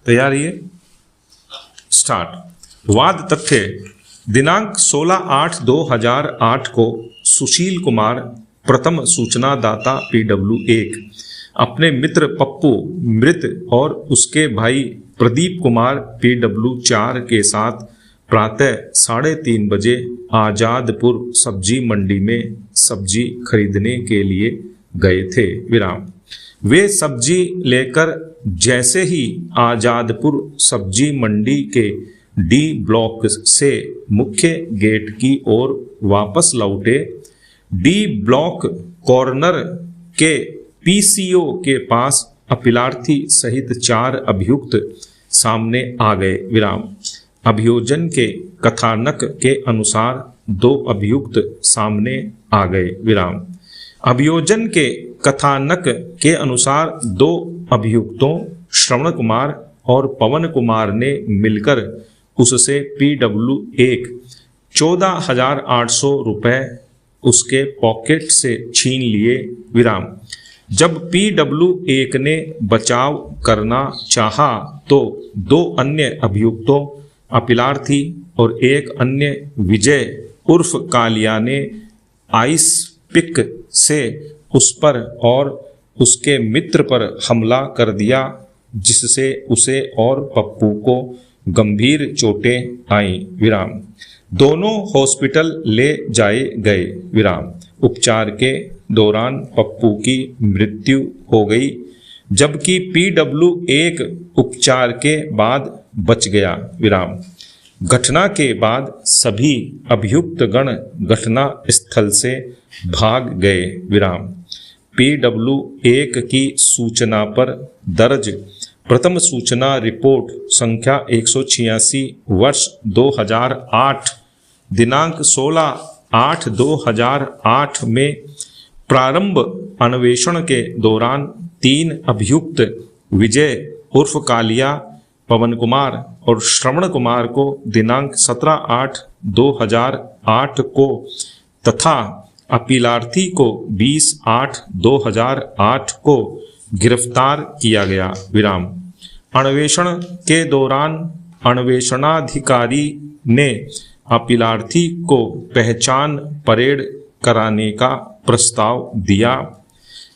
तैयार है? स्टार्ट। वाद तथ्य। दिनांक 16/8/2008 को सुशील कुमार, प्रथम सूचना दाता PW1, अपने मित्र पप्पू मृत और उसके भाई प्रदीप कुमार PW4 के साथ प्रातः 3:30 बजे आजादपुर सब्जी मंडी में सब्जी खरीदने के लिए गए थे। विराम। वे सब्जी लेकर जैसे ही आजादपुर सब्जी मंडी के D ब्लॉक से मुख्य गेट की ओर वापस लौटे, D ब्लॉक कॉर्नर के PCO के पास अपीलार्थी सहित 4 अभियुक्त सामने आ गए। विराम। अभियोजन के कथानक के अनुसार 2 अभियुक्त सामने आ गए। विराम। अभियोजन के कथानक के अनुसार 2 अभियुक्तों श्रवण कुमार और पवन कुमार ने मिलकर उससे PW1 14,800 रुपये उसके पॉकेट से छीन लिए। विराम। जब PW1 ने बचाव करना चाहा तो 2 अन्य अभियुक्तों अपीलार्थी और एक अन्य विजय उर्फ कालिया ने आइस पिक से उस पर और उसके मित्र पर हमला कर दिया, जिससे उसे और पप्पू को गंभीर चोटें आईं। विराम। दोनों हॉस्पिटल ले जाए गए। विराम। उपचार के दौरान पप्पू की मृत्यु हो गई, जबकि PW1 उपचार के बाद बच गया। विराम। घटना के बाद सभी अभियुक्त गण घटना स्थल से भाग गए। विराम। PW1 की सूचना पर दर्ज प्रथम सूचना रिपोर्ट संख्या 186 वर्ष 2008 दिनांक 16/8/2008 में प्रारंभ अन्वेषण के दौरान 3 अभियुक्त विजय उर्फ कालिया, पवन कुमार और श्रवण कुमार को दिनांक 17/8/2008 को तथा अपीलार्थी को 20/8/2008 को गिरफ्तार किया गया। विराम। अन्वेषण के दौरान अन्वेषणाधिकारी ने अपीलार्थी को पहचान परेड कराने का प्रस्ताव दिया,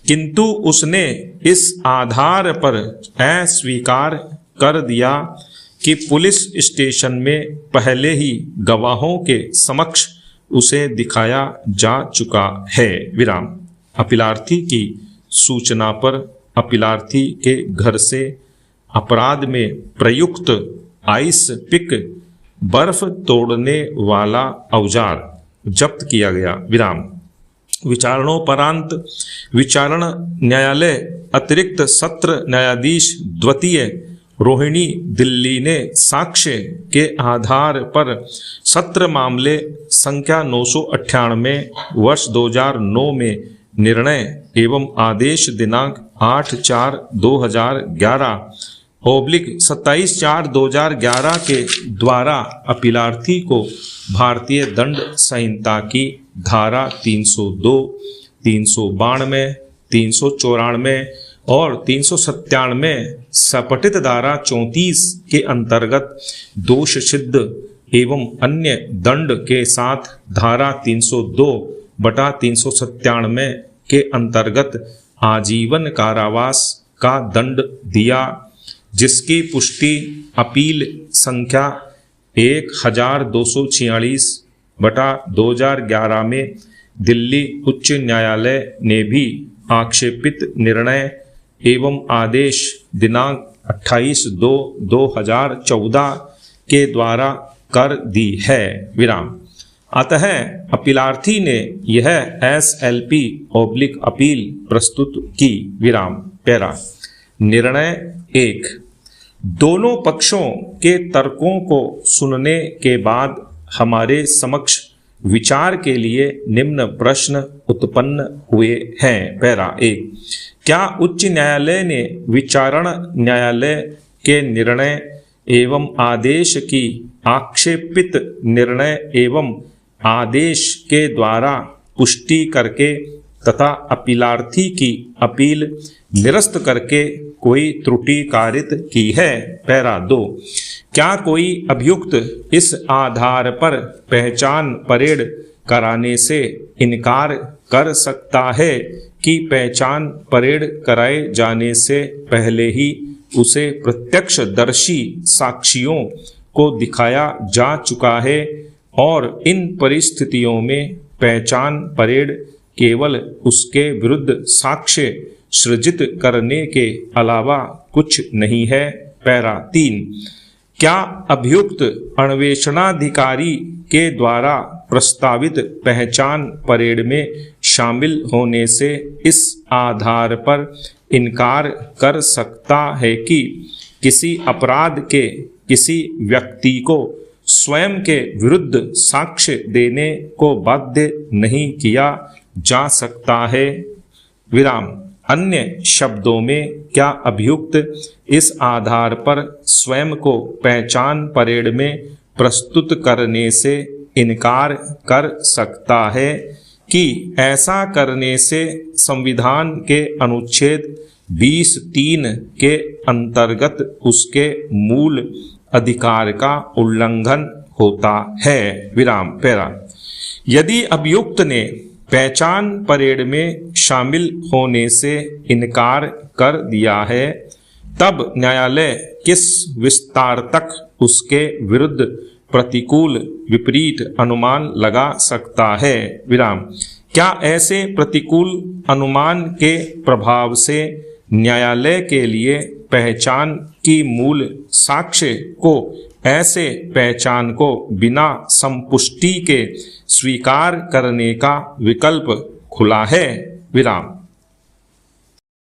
किंतु उसने इस आधार पर अस्वीकार कर दिया कि पुलिस स्टेशन में पहले ही गवाहों के समक्ष उसे दिखाया जा चुका है। विराम। अपीलार्थी की सूचना पर अपीलार्थी के घर से अपराध में प्रयुक्त आइस पिक बर्फ तोड़ने वाला औजार जब्त किया गया। विराम। विचारणोपरांत विचारण न्यायालय अतिरिक्त सत्र न्यायाधीश द्वितीय रोहिणी दिल्ली ने साक्ष्य के आधार पर सत्र मामले संख्या 998 वर्ष 2009 में निर्णय एवं आदेश दिनांक 8/4/2011/27/4/2011 के द्वारा अपीलार्थी को भारतीय दंड संहिता की धारा 302, 392, 394 और 397 सपटित धारा 34 के अंतर्गत दोष सिद्ध एवं अन्य दंड के साथ धारा 302/397 के अंतर्गत आजीवन कारावास का दंड दिया, जिसकी पुष्टि अपील संख्या 1246/2011 में दिल्ली उच्च न्यायालय ने भी आक्षेपित निर्णय एवं आदेश दिनांक 28/2/2014 के द्वारा कर दी है। विराम। अतः अपीलार्थी ने यह SLP/अपील प्रस्तुत की। विराम। पैरा। निर्णय 1। दोनों पक्षों के तर्कों को सुनने के बाद हमारे समक्ष विचार के लिए निम्न प्रश्न उत्पन्न हुए हैं। पैरा 1। क्या उच्च न्यायालय ने विचारण न्यायालय के निर्णय एवं आदेश की आक्षेपित निर्णय एवं आदेश के द्वारा पुष्टि करके तथा अपीलार्थी की अपील निरस्त करके कोई त्रुटि कारित की है। पैरा 2, क्या कोई अभियुक्त इस आधार पर पहचान परेड कराने से इनकार कर सकता है कि पहचान परेड कराए जाने से पहले ही उसे प्रत्यक्षदर्शी साक्षियों को दिखाया जा चुका है और इन परिस्थितियों में पहचान परेड केवल उसके विरुद्ध साक्ष्य सृजित करने के अलावा कुछ नहीं है। पैरा 3, क्या अभियुक्त अन्वेषणाधिकारी के द्वारा प्रस्तावित पहचान परेड में शामिल होने से इस आधार पर इनकार कर सकता है कि किसी अपराध के किसी व्यक्ति को स्वयं के विरुद्ध साक्ष्य देने को बाध्य नहीं किया जा सकता है। विराम। अन्य शब्दों में, क्या अभियुक्त इस आधार पर स्वयं को पहचान परेड में प्रस्तुत करने से इनकार कर सकता है कि ऐसा करने से संविधान के अनुच्छेद 20(3) के अंतर्गत उसके मूल अधिकार का उल्लंघन होता है। विराम। पैरा, यदि अभियुक्त ने पहचान परेड में शामिल होने से इनकार कर दिया है, तब न्यायालय किस विस्तार तक उसके विरुद्ध प्रतिकूल विपरीत अनुमान लगा सकता है। विराम। क्या ऐसे प्रतिकूल अनुमान के प्रभाव से न्यायालय के लिए पहचान की मूल साक्ष्य को ऐसे पहचान को बिना संपुष्टि के स्वीकार करने का विकल्प खुला है। विराम।